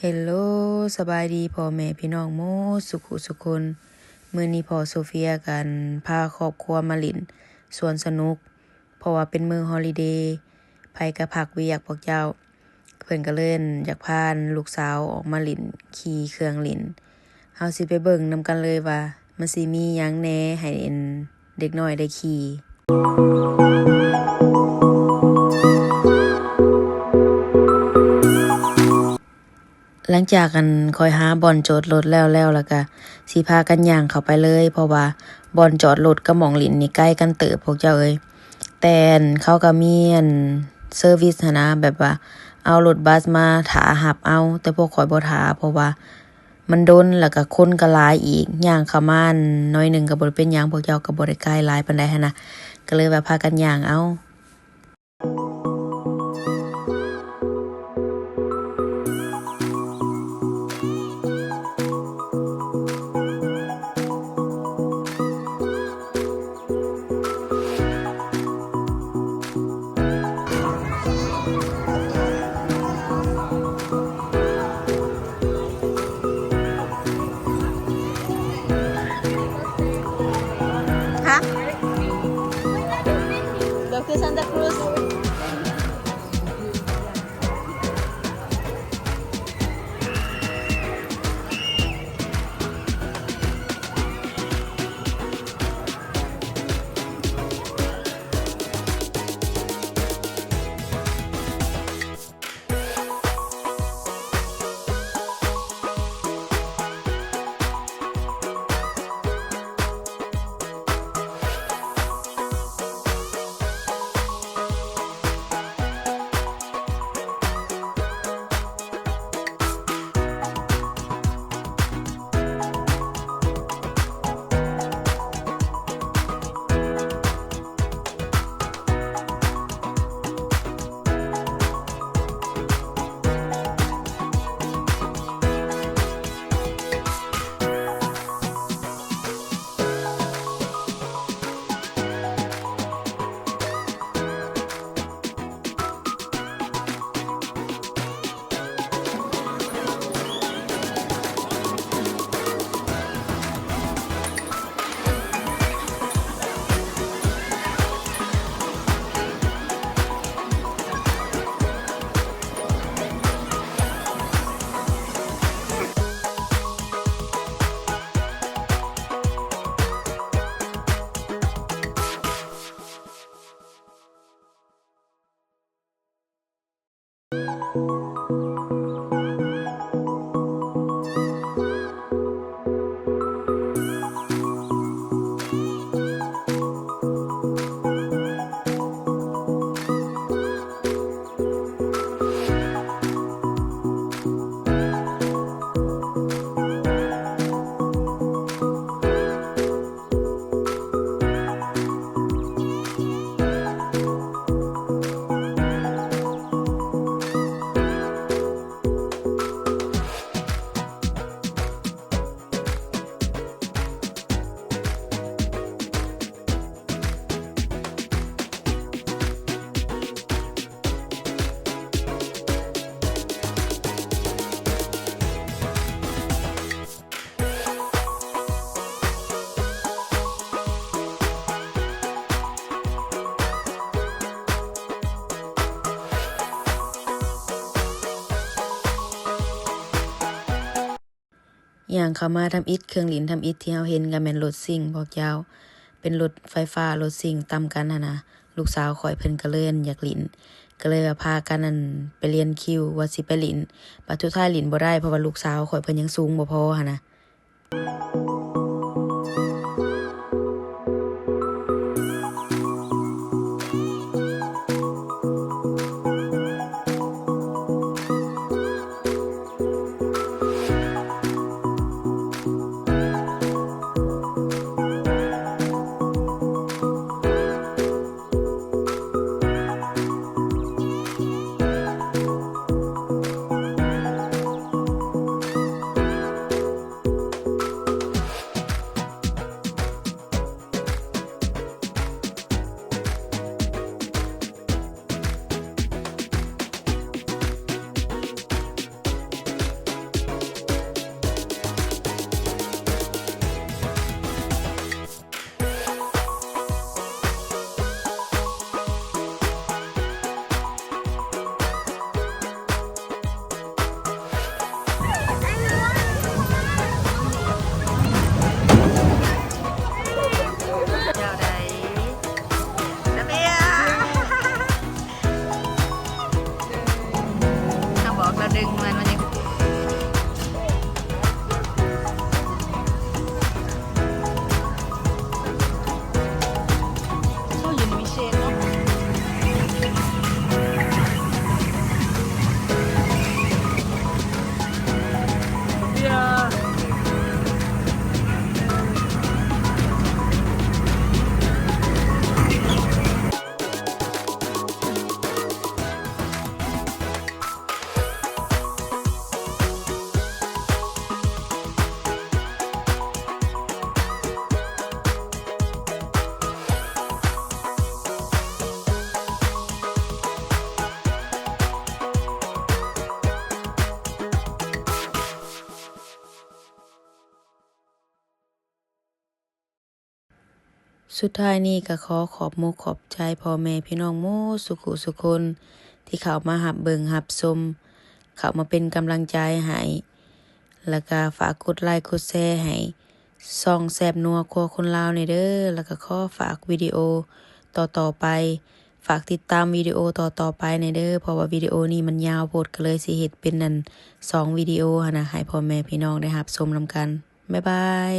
เฮลโลสบายดีพ่อแม่พี่น้องหมู่สุขุสุคนมื้อนี้พ่อโซเฟียกันพาครอบครัวมาเล่นสวนสนุกเพราะว่าเป็นมื้อฮอลิเดย์ไผก็พักเวียกพวกเจ้าเพิ่นก็เลยอยากพาลูกสาวออกมาเล่นขี่เครื่องเล่นเฮาสิไปเบิ่งนํกันเลยว่ามันสิมีหยังแหน่ให้เด็กน้อยได้ขี่หลังจากกันค่อยหาบ่อนจอดรถแล้วแล้วก็สิพากันย่างเข้าไปเลยเพราะว่าบ่อนจอดรถกับหม้องเล่นนี่ใกล้กันเติบพวกเจ้าเอ้ยแต่เขาก็มีเซอร์วิสหั้นนะแบบว่าเอารถบัสมาท่ารับเอาแต่พวกข้อยบ่ท่าเพราะว่ามันดนแล้วก็คนก็หลายอีกย่างเข้ามาน้อยนึงก็บ่ได้เป็นหยังพวกเจ้าก็บ่ได้ใกล้หลายปานใดหั้นนะก็เลยว่าพากันย่างเอาDr. Santa Cruzย่างเข้ามาทำอิฐเครื่องเล่นทำอิฐที่เฮาเห็นก็แม่นรถซิ่งพวกเจ้าเป็นรถไฟฟ้ารถซิ่งตามกันหั่นนะลูกสาวข้อยเพิ่นก็เลยอยากเล่นก็เลยว่าพากันไปเรียนคิวว่าสิไปเล่นบัดสุดท้ายเล่นบ่ได้เพราะว่าลูกสาวข้อยเพิ่นยังสูงบ่พอหั่นนะ สุดท้ายนี้ก็ขอขอบมุกขอบใจพ่อแม่พี่น้องหมู่สุขุสุคนที่เข้ามารับเบิ่งรับชมเข้ามาเป็นกำลังใจให้แล้วก็ฝากกดไลค์กดแชร์ให้ช่องแซ่บนัวครัวคนลาวนี่เด้อแล้วก็ขอฝากวิดีโอต่อๆไปฝากติดตามวิดีโอต่อๆไปในเด้อเพราะว่าวิดีโอนี้มันยาวโพดก็เลยสิเฮ็ดเป็น2วิดีโอหั้นนะให้พ่อแม่พี่น้องได้รับชมนำกันบ๊ายบาย